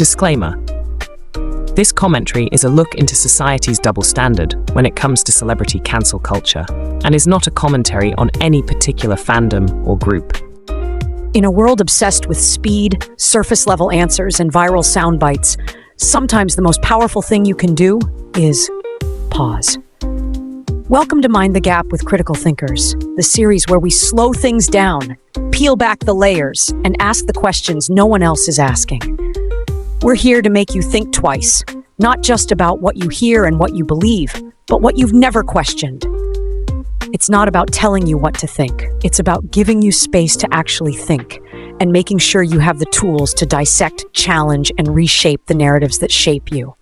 Disclaimer. This commentary is a look into society's double standard when it comes to celebrity cancel culture, and is not a commentary on any particular fandom or group. In a world obsessed with speed, surface-level answers, and viral sound bites, sometimes the most powerful thing you can do is pause. Welcome to Mind the Gap with Critical Thinkers, the series where we slow things down, peel back the layers, and ask the questions no one else is asking. We're here to make you think twice, not just about what you hear and what you believe, but what you've never questioned. It's not about telling you what to think. It's about giving you space to actually think and making sure you have the tools to dissect, challenge, and reshape the narratives that shape you.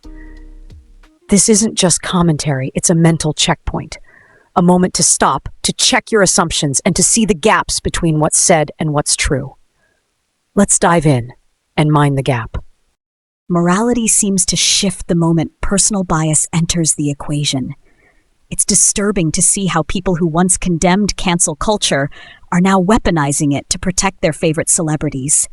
This isn't just commentary, it's a mental checkpoint. A moment to stop, to check your assumptions, and to see the gaps between what's said and what's true. Let's dive in and mind the gap. Morality seems to shift the moment personal bias enters the equation. It's disturbing to see how people who once condemned cancel culture are now weaponizing it to protect their favorite celebrities.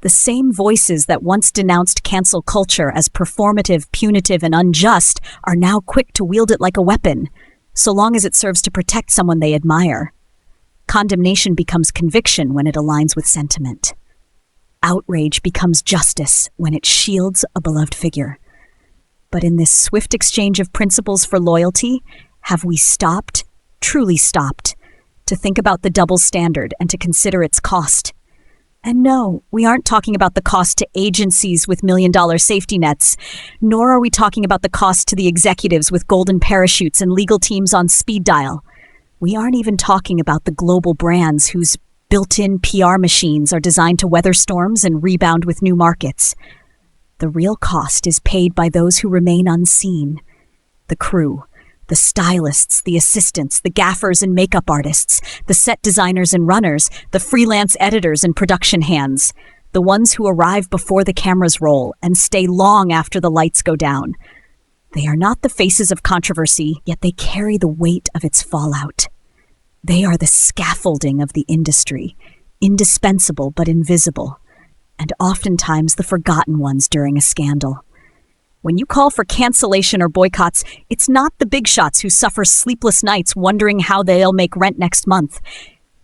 The same voices that once denounced cancel culture as performative, punitive, and unjust are now quick to wield it like a weapon, so long as it serves to protect someone they admire. Condemnation becomes conviction when it aligns with sentiment. Outrage becomes justice when it shields a beloved figure. But in this swift exchange of principles for loyalty, have we stopped, truly stopped, to think about the double standard and to consider its cost? And no, we aren't talking about the cost to agencies with million-dollar safety nets, nor are we talking about the cost to the executives with golden parachutes and legal teams on speed dial. We aren't even talking about the global brands whose built-in PR machines are designed to weather storms and rebound with new markets. The real cost is paid by those who remain unseen. The crew, the stylists, the assistants, the gaffers and makeup artists, the set designers and runners, the freelance editors and production hands, the ones who arrive before the cameras roll and stay long after the lights go down. They are not the faces of controversy, yet they carry the weight of its fallout. They are the scaffolding of the industry, indispensable but invisible, and oftentimes the forgotten ones during a scandal. When you call for cancellation or boycotts, it's not the big shots who suffer sleepless nights wondering how they'll make rent next month.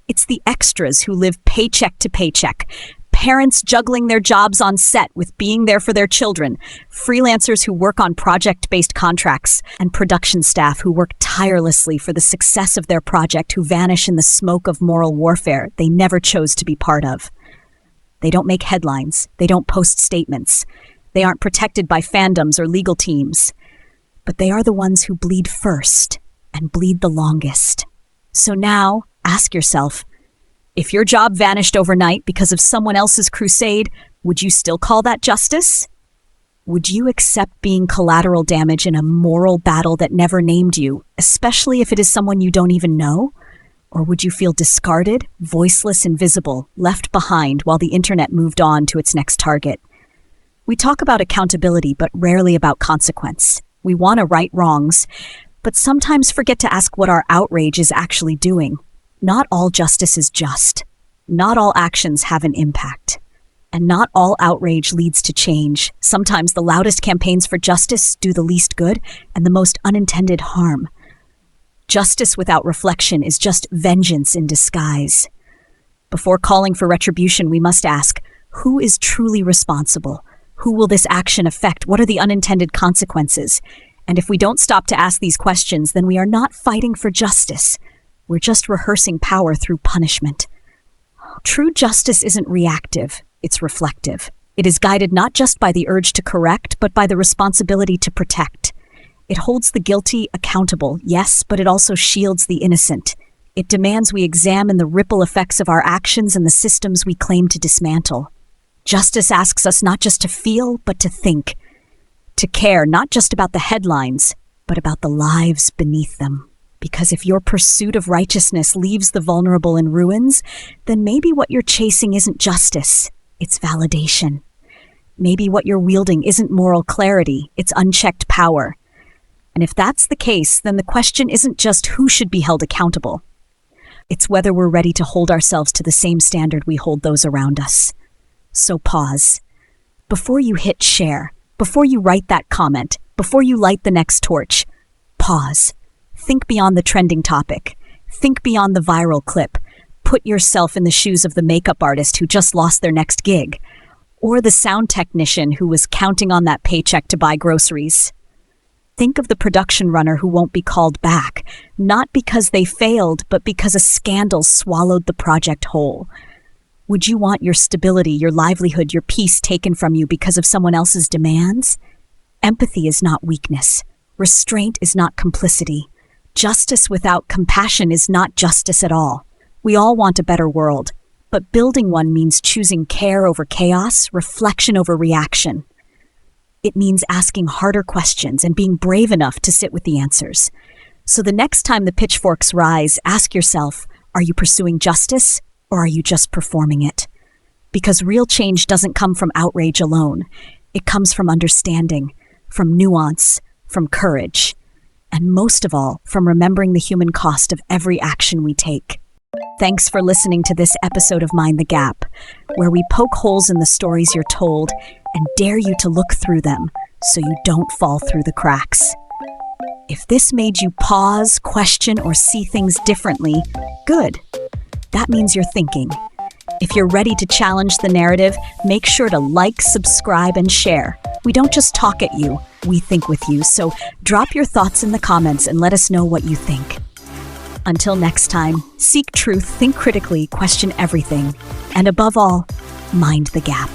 It's the extras who live paycheck to paycheck, parents juggling their jobs on set with being there for their children, freelancers who work on project-based contracts, and production staff who work tirelessly for the success of their project who vanish in the smoke of moral warfare they never chose to be part of. They don't make headlines. They don't post statements. They aren't protected by fandoms or legal teams. But they are the ones who bleed first and bleed the longest. So now, ask yourself, if your job vanished overnight because of someone else's crusade, would you still call that justice? Would you accept being collateral damage in a moral battle that never named you, especially if it is someone you don't even know? Or would you feel discarded, voiceless, invisible, left behind while the internet moved on to its next target? We talk about accountability, but rarely about consequence. We want to right wrongs, but sometimes forget to ask what our outrage is actually doing. Not all justice is just. Not all actions have an impact. And not all outrage leads to change. Sometimes the loudest campaigns for justice do the least good and the most unintended harm. Justice without reflection is just vengeance in disguise. Before calling for retribution, we must ask, who is truly responsible? Who will this action affect? What are the unintended consequences? And if we don't stop to ask these questions, then we are not fighting for justice. We're just rehearsing power through punishment. True justice isn't reactive, it's reflective. It is guided not just by the urge to correct, but by the responsibility to protect. It holds the guilty accountable, yes, but it also shields the innocent. It demands we examine the ripple effects of our actions and the systems we claim to dismantle. Justice asks us not just to feel, but to think. To care not just about the headlines, but about the lives beneath them. Because if your pursuit of righteousness leaves the vulnerable in ruins, then maybe what you're chasing isn't justice, it's validation. Maybe what you're wielding isn't moral clarity, it's unchecked power. And if that's the case, then the question isn't just who should be held accountable. It's whether we're ready to hold ourselves to the same standard we hold those around us. So pause. Before you hit share, before you write that comment, before you light the next torch, pause. Think beyond the trending topic. Think beyond the viral clip. Put yourself in the shoes of the makeup artist who just lost their next gig, or the sound technician who was counting on that paycheck to buy groceries. Think of the production runner who won't be called back, not because they failed, but because a scandal swallowed the project whole. Would you want your stability, your livelihood, your peace taken from you because of someone else's demands? Empathy is not weakness. Restraint is not complicity. Justice without compassion is not justice at all. We all want a better world, but building one means choosing care over chaos, reflection over reaction. It means asking harder questions and being brave enough to sit with the answers. So the next time the pitchforks rise, ask yourself, are you pursuing justice or are you just performing it? Because real change doesn't come from outrage alone. It comes from understanding, from nuance, from courage, and most of all, from remembering the human cost of every action we take. Thanks for listening to this episode of Mind the Gap, where we poke holes in the stories you're told and dare you to look through them so you don't fall through the cracks. If this made you pause, question, or see things differently, good. That means you're thinking. If you're ready to challenge the narrative, make sure to like, subscribe, and share. We don't just talk at you, we think with you. So drop your thoughts in the comments and let us know what you think. Until next time, seek truth, think critically, question everything, and above all, mind the gap.